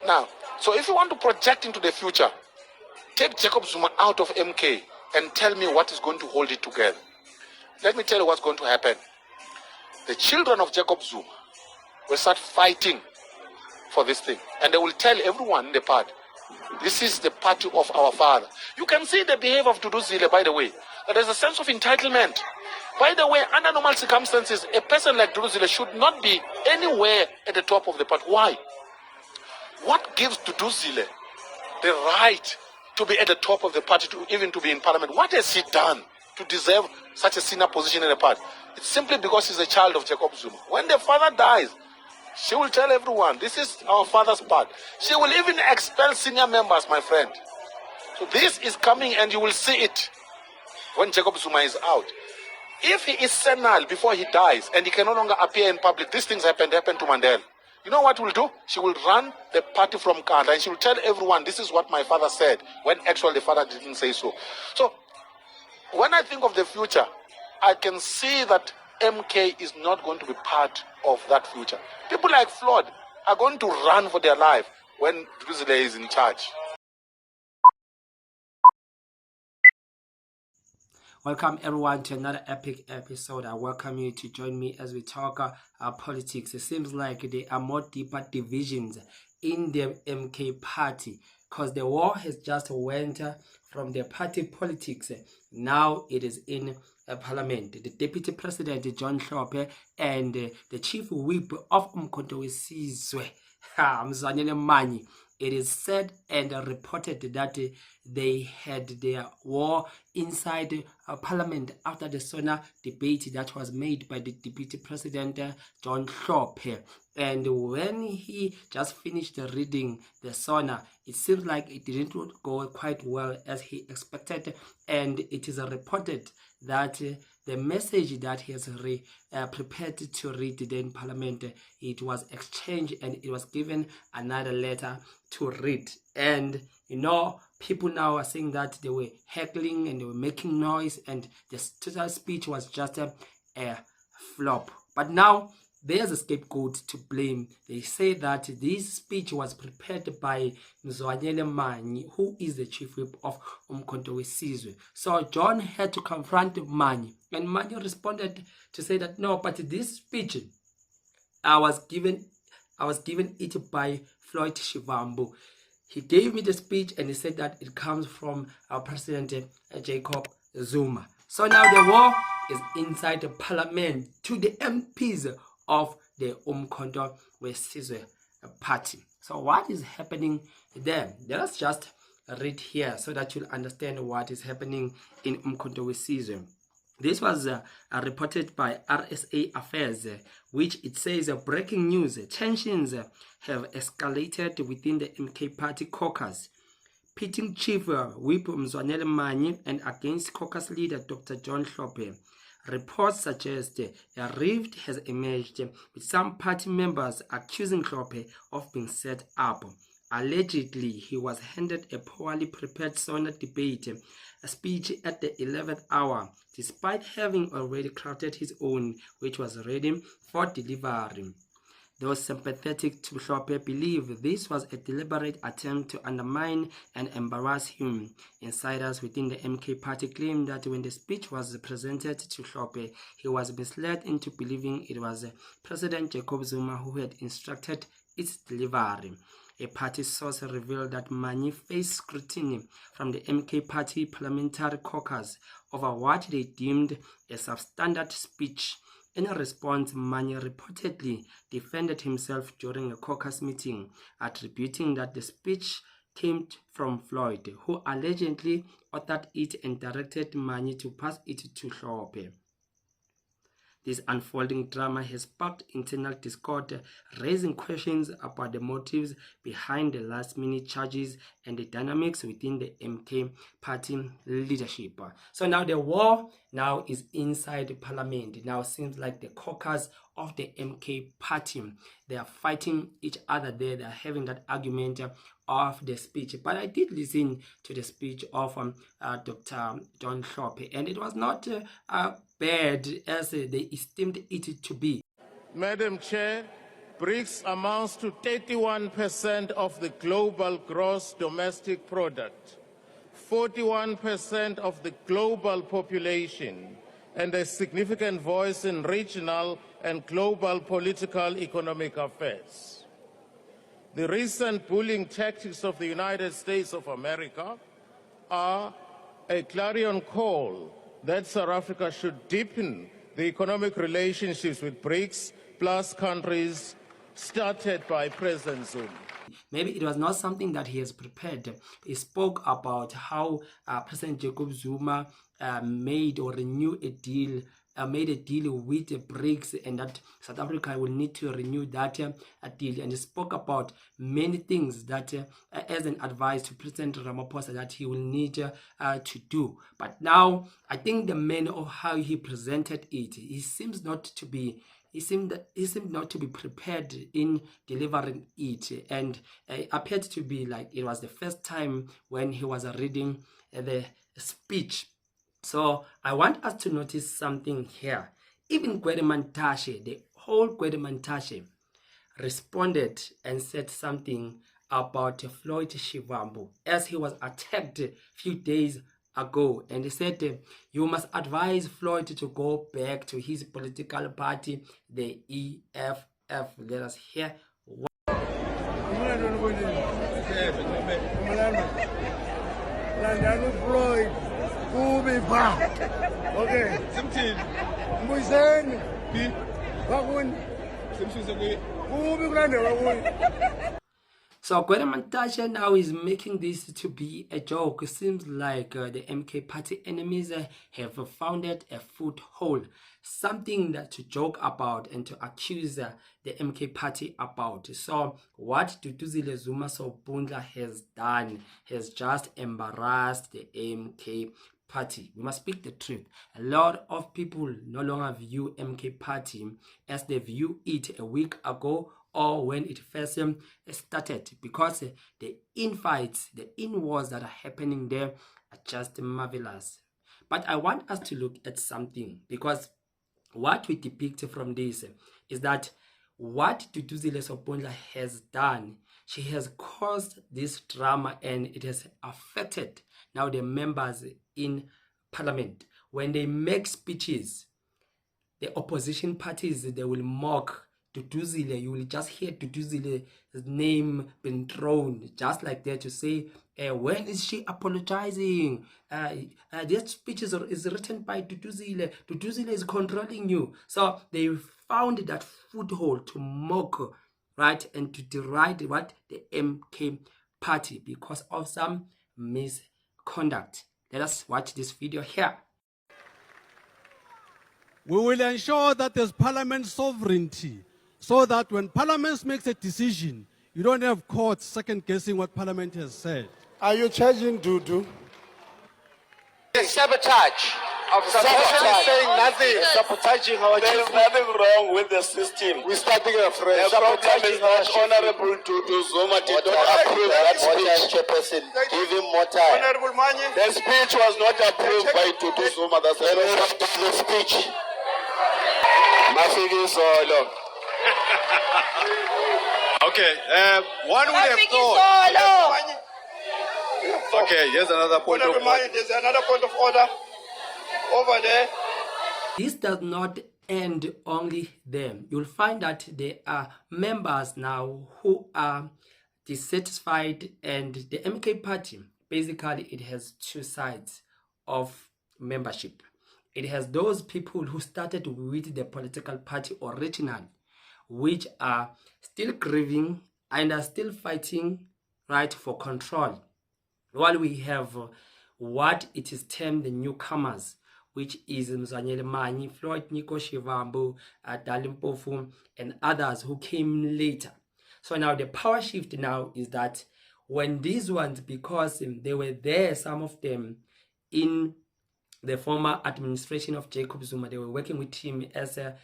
Now, so if you want to project into the future, take Jacob Zuma out of MK and tell me what is going to hold it together. Let me tell you what's going to happen. The children of Jacob Zuma will start fighting for this thing. And they will tell everyone in the party, this is the party of our father. You can see the behavior of Dudu Zile, by the way. There's a sense of entitlement. By the way, under normal circumstances, a person like Dudu Zile should not be anywhere at the top of the party. Why? What gives Dudu Zile the right to be at the top of the party, even to be in parliament? What has he done to deserve such a senior position in the party? It's simply because he's a child of Jacob Zuma. When the father dies, she will tell everyone, this is our father's part. She will even expel senior members, my friend. So this is coming, and you will see it when Jacob Zuma is out. If he is senile before he dies and he can no longer appear in public, these things happened to Mandela. You know what will do? She will run the party from Kanda, and she will tell everyone, this is what my father said, when actually the father didn't say so. So when I think of the future, I can see that MK is not going to be part of that future. People like Floyd are going to run for their life when Duzile is in charge. Welcome everyone to another epic episode. I welcome you to join me as we talk politics. It seems like there are more deeper divisions in the MK party because the war has just went from the party politics. Now it is in parliament. The deputy president Dr Hlophe and the chief whip of Umkhonto weSizwe, Manyi. It is said and reported that they had their war inside parliament after the SONA debate that was made by the deputy president Dr Hlophe. And when he just finished reading the SONA, it seems like it didn't go quite well as he expected. And it is reported that the message that he has prepared to read in parliament, it was exchanged and it was given another letter to read. And you know, people now are saying that they were heckling and they were making noise and the total speech was just a flop. But now there's a scapegoat to blame. They say that this speech was prepared by Manyi, who is the chief whip of Umkhonto weSizwe. So John had to confront Manyi, and Manyi responded to say that no, but this speech I was given it by Floyd Shivambu. He gave me the speech and he said that it comes from our president Jacob Zuma. So now the war is inside the parliament to the MPs of the Umkhonto weSizwe party. So what is happening there? Let us just read here so that you'll understand what is happening in Umkhonto weSizwe. This was reported by RSA Affairs, which it says breaking news, tensions have escalated within the MK party caucus, pitting Chief Whip Manyi and against caucus leader Dr. Dr Hlophe. Reports suggest a rift has emerged, with some party members accusing Hlophe of being set up. Allegedly, he was handed a poorly prepared SONA debate speech at the 11th hour, despite having already crafted his own, which was ready for delivery. Those sympathetic to Hlophe believe this was a deliberate attempt to undermine and embarrass him. Insiders within the MK party claim that when the speech was presented to Hlophe, he was misled into believing it was President Jacob Zuma who had instructed its delivery. A party source revealed that Manyi faced scrutiny from the MK party parliamentary caucus over what they deemed a substandard speech. In a response, Manyi reportedly defended himself during a caucus meeting, attributing that the speech came from Floyd, who allegedly authored it and directed Manyi to pass it to Hlophe. This unfolding drama has sparked internal discord, raising questions about the motives behind the last-minute charges and the dynamics within the MK party leadership. So now the war now is inside parliament. It now seems like the caucus of the MK party, they are fighting each other there. They are having that argument of the speech. But I did listen to the speech of Dr. Hlophe, and it was not bad as they esteemed it to be. Madam Chair, BRICS amounts to 31% of the global gross domestic product, 41% of the global population, and a significant voice in regional and global political economic affairs. The recent bullying tactics of the United States of America are a clarion call that South Africa should deepen the economic relationships with BRICS plus countries started by President Zuma. Maybe it was not something that he has prepared. He spoke about how President Jacob Zuma made or renewed a deal, made a deal with the BRICS, and that South Africa will need to renew that deal. And he spoke about many things that, as an advice to President Ramaphosa, that he will need to do. But now, I think the manner of how he presented it, he seems not to be. He seemed not to be prepared in delivering it, and it appeared to be like it was the first time when he was reading the speech. So I want us to notice something here. Even Gwede Mantashe, the whole Gwede Mantashe, responded and said something about Floyd Shivambu as he was attacked a few days ago, and he said you must advise Floyd to go back to his political party, the EFF. Let us hear what. Floyd, okay. So Gwede Mantashe now is making this to be a joke. It seems like the MK party enemies have founded a foothold, something that to joke about and to accuse the MK party about. So what Duduzile Zuma Sobundla has done has just embarrassed the MK party. We must speak the truth. A lot of people no longer view MK party as they view it a week ago or when it first started, because the infights, the in-wars that are happening there are just marvelous. But I want us to look at something, because what we depict from this is that what Duduzile Sobundla has done, she has caused this drama, and it has affected now the members in parliament. When they make speeches, the opposition parties, they will mock Duduzile. You will just hear Duduzile's name being thrown just like that to say, when is she apologizing? This speech is written by Duduzile. Duduzile is controlling you. So they found that foothold to mock, right, and to deride what the MK party because of some misconduct. Let us watch this video here. We will ensure that there's parliament sovereignty, so that when parliament makes a decision, you don't have courts second-guessing what parliament has said. Are you charging Dudu? Sabotage. Sabotage. Saying nothing. Sabotaging our There is nothing wrong with the system. We're starting afresh. The problem is that Honorable Dudu Zuma did not approve that speech. Chairperson, give him more time. Honorable Manyi. The speech was not approved by Dudu Zuma. That's The speech. Mafiki solo. Okay, one would have thought. Okay, here's another point of Honorable order. Manyi, there's another point of order over there. This does not end only there. You'll find that there are members now who are dissatisfied, and the MK party, basically it has two sides of membership. It has those people who started with the political party originally, which are still grieving and are still fighting, right, for control. While we have what it is termed the newcomers, which is Mzwanyele Manyi, Floyd Shivambu, Dalimpofu, and others who came later. So now the power shift now is that when these ones, because they were there, some of them in the former administration of Jacob Zuma, they were working with him as a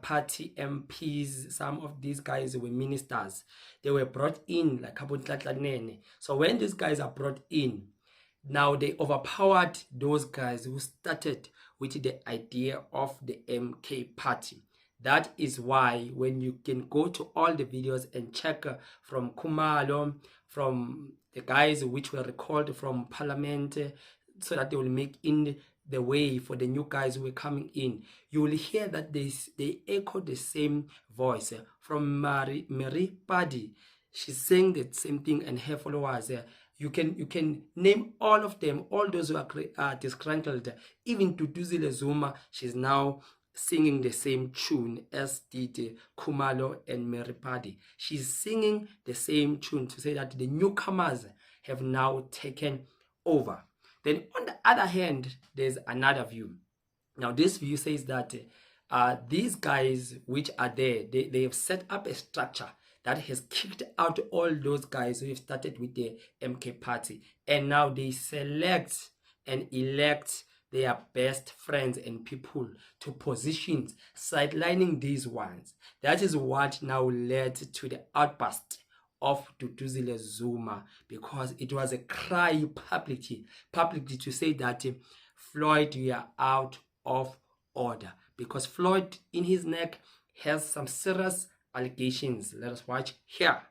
party MPs. Some of these guys were ministers. They were brought in like Kabutlatlanene. So when these guys are brought in, now they overpowered those guys who started with the idea of the MK party. That is why when you can go to all the videos and check from Khumalo, from the guys which were recalled from parliament, so that they will make in the way for the new guys who were coming in, you will hear that they echo the same voice from Mary Padi. She's saying the same thing, and her followers. You can name all of them, all those who are disgruntled. Even Duduzile Zuma, she's now singing the same tune as did Khumalo and Mary Padi. She's singing the same tune to say that the newcomers have now taken over. Then on the other hand, there's another view. Now this view says that these guys which are there, they have set up a structure that has kicked out all those guys who have started with the MK party, and now they select and elect their best friends and people to positions, sidelining these ones. That is what now led to the outburst of Duduzile Zuma, because it was a cry publicly to say that Floyd, you are out of order, because Floyd in his neck has some serious allegations. Let us watch here.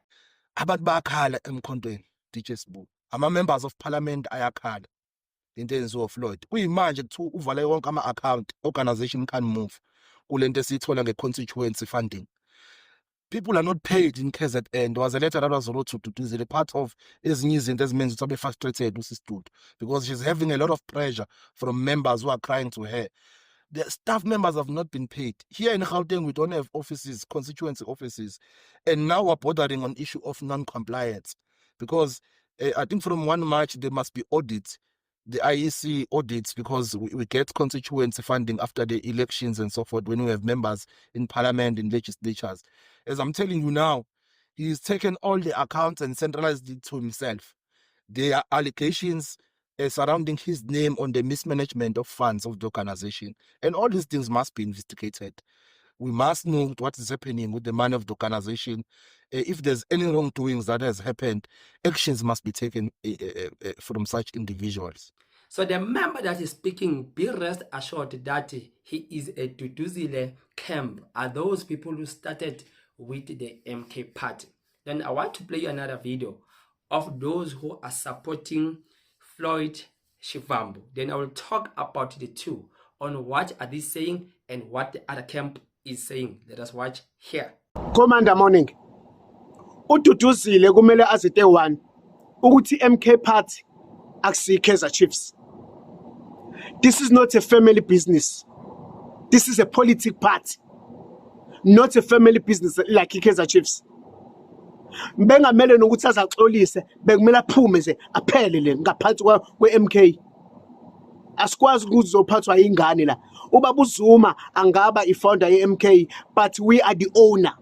Abantu bayakhala emkhontweni DJ Sbu. Ama-members of parliament ayakhala into eyenziwa Floyd. Kuyimanje kuthiwa uvale wonke ama-account, organization can move kule nto esiyithola nge-constituency funding. People are not paid in KZN. There was a letter that was wrote to Duduzile, part of ezinye izinto ezimenza ukuthi abe frustrated uSisdudu, because she's having a lot of pressure from members who are crying to her. The staff members have not been paid. Here in Gauteng, we don't have offices, constituency offices. And now we're bordering on issue of non-compliance. Because I think from 1 March, there must be audits, the IEC audits, because we get constituency funding after the elections and so forth, when we have members in parliament, in legislatures. As I'm telling you now, he's taken all the accounts and centralized it to himself. There are allegations surrounding his name on the mismanagement of funds of the organization. And all these things must be investigated. We must know what is happening with the money of the organization. If there's any wrongdoings that has happened, actions must be taken from such individuals. So the member that is speaking, be rest assured that he is a Duduzile camp, are those people who started with the MK party. Then I want to play you another video of those who are supporting Floyd Shivambu. Then I will talk about the two, on what are they saying and what the other camp is saying. Let us watch here. Commander Morning. UDuduzile kumele azite one ukuthi MK party akusikeza Chiefs. This is not a family business. This is a political party, not a family business like Kaizer Chiefs. Bengamele nokuthi azaxolise, bekumele aphume nje aphele le ngaphansi kwe-MK. Asikwazi ukuzophathwa ingane la. Ubaba uZuma angaba ifounder ye-MK, but we are the owner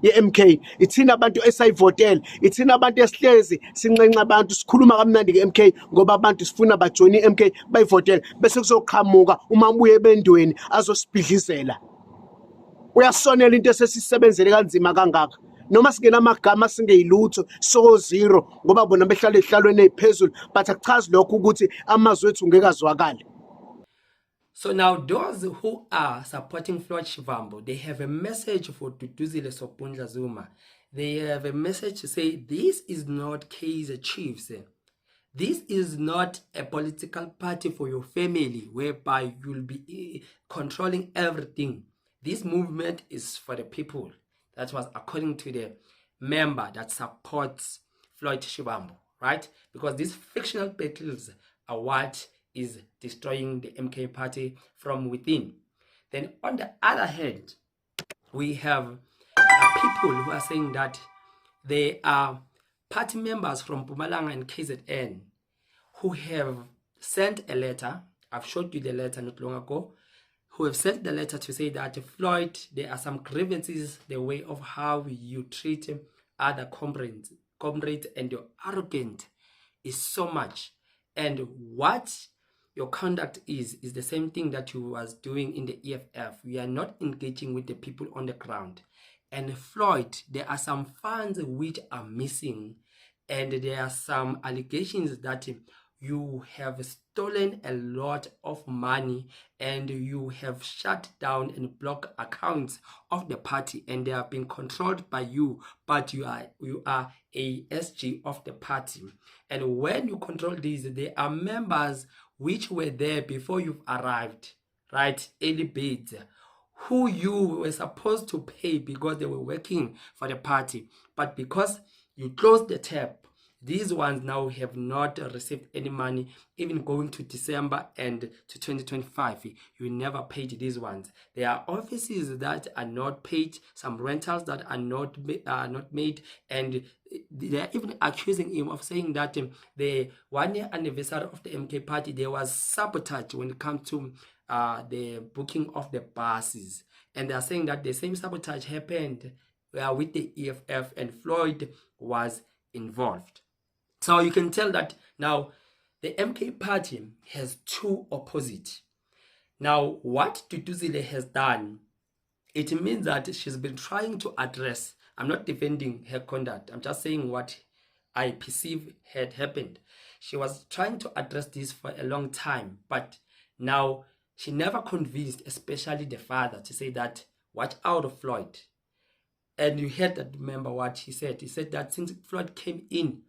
ye-MK. Ithina abantu esayivotela, ithina abantu esihlezi sincenca abantu, sikhuluma kamnandi nge-MK ngoba abantu sifuna bajoine i-MK bayivotela, bese kuzoqhamuka umabuye ebendweni azosibhidlizela. Uyasonela into esesisebenzele kanzima kangaka. Noma singena amagama singeyilutho so zero ngoba bona behlala ehlalweni eziphezulu, but akuchazi lokho ukuthi amazwi ethu ngeke azwakale. So now those who are supporting Floyd Shivambu, they have a message for Duduzile Sobundla Zuma. They have a message to say this is not Kaizer Chiefs. This is not a political party for your family whereby you'll be controlling everything. This movement is for the people. That was according to the member that supports Floyd Shivambu, right? Because these fictional battles are what is destroying the MK party from within. Then on the other hand, we have people who are saying that they are party members from Mpumalanga and KZN who have sent a letter. I've showed you the letter not long ago, who have sent the letter to say that Floyd, there are some grievances, the way of how you treat other comrades, and your arrogance is so much. And what your conduct is the same thing that you was doing in the EFF. We are not engaging with the people on the ground. And Floyd, there are some funds which are missing, and there are some allegations that you have stolen a lot of money and you have shut down and blocked accounts of the party, and they are being controlled by you, but you are a SG of the party. And when you control these, they are members which were there before you've arrived, right? Early bids, who you were supposed to pay because they were working for the party, but because you closed the tap, these ones now have not received any money, even going to December and to 2025. You never paid these ones. There are offices that are not paid, some rentals that are not made, and they are even accusing him of saying that the 1-year anniversary of the MK party, there was sabotage when it comes to the booking of the buses. And they are saying that the same sabotage happened with the EFF, and Floyd was involved. So you can tell that now the MK party has two opposites. Now, what Duduzile has done, it means that she's been trying to address, I'm not defending her conduct, I'm just saying what I perceive had happened. She was trying to address this for a long time, but now she never convinced, especially the father, to say that watch out of Floyd. And you heard that, remember what he said. He said that since Floyd came in,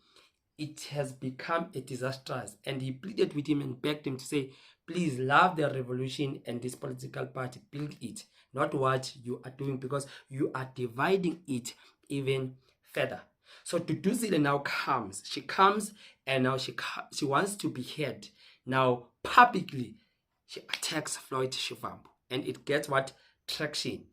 it has become a disaster, and he pleaded with him and begged him to say, please love the revolution and this political party, build it, not what you are doing, because you are dividing it even further. So Duduzile now comes, she comes, and now she wants to be heard. Now publicly she attacks Floyd Shivambu, and it gets what traction.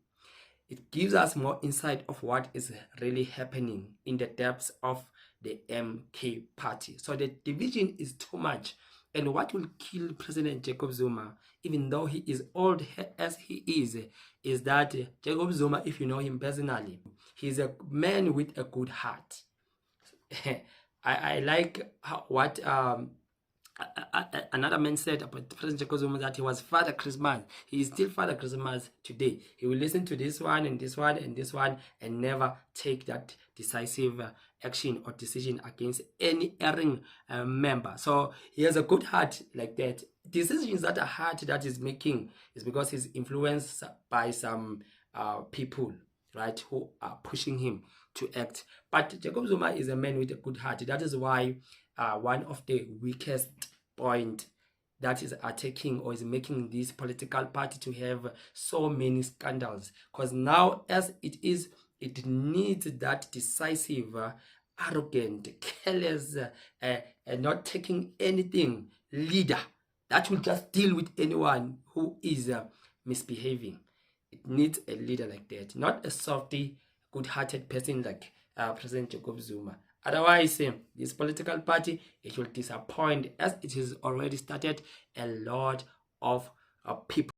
It gives us more insight of what is really happening in the depths of the MK party. So the division is too much. And what will kill President Jacob Zuma, even though he is old as he is that Jacob Zuma, if you know him personally, he's a man with a good heart. I like what another man said about President Jacob Zuma, that he was Father Christmas. He is still Father Christmas today. He will listen to this one and this one and this one and never take that decisive action or decision against any erring member. So he has a good heart like that. Decisions that are hard that he's making is because he's influenced by some people, right, who are pushing him to act. But Jacob Zuma is a man with a good heart. That is why one of the weakest point that is attacking or is making this political party to have so many scandals, because now as it is, it needs that decisive, arrogant, careless, not taking anything leader that will just deal with anyone who is misbehaving. It needs a leader like that, not a softy, good-hearted person like President Jacob Zuma. Otherwise, this political party, it will disappoint, as it has already started a lot of people.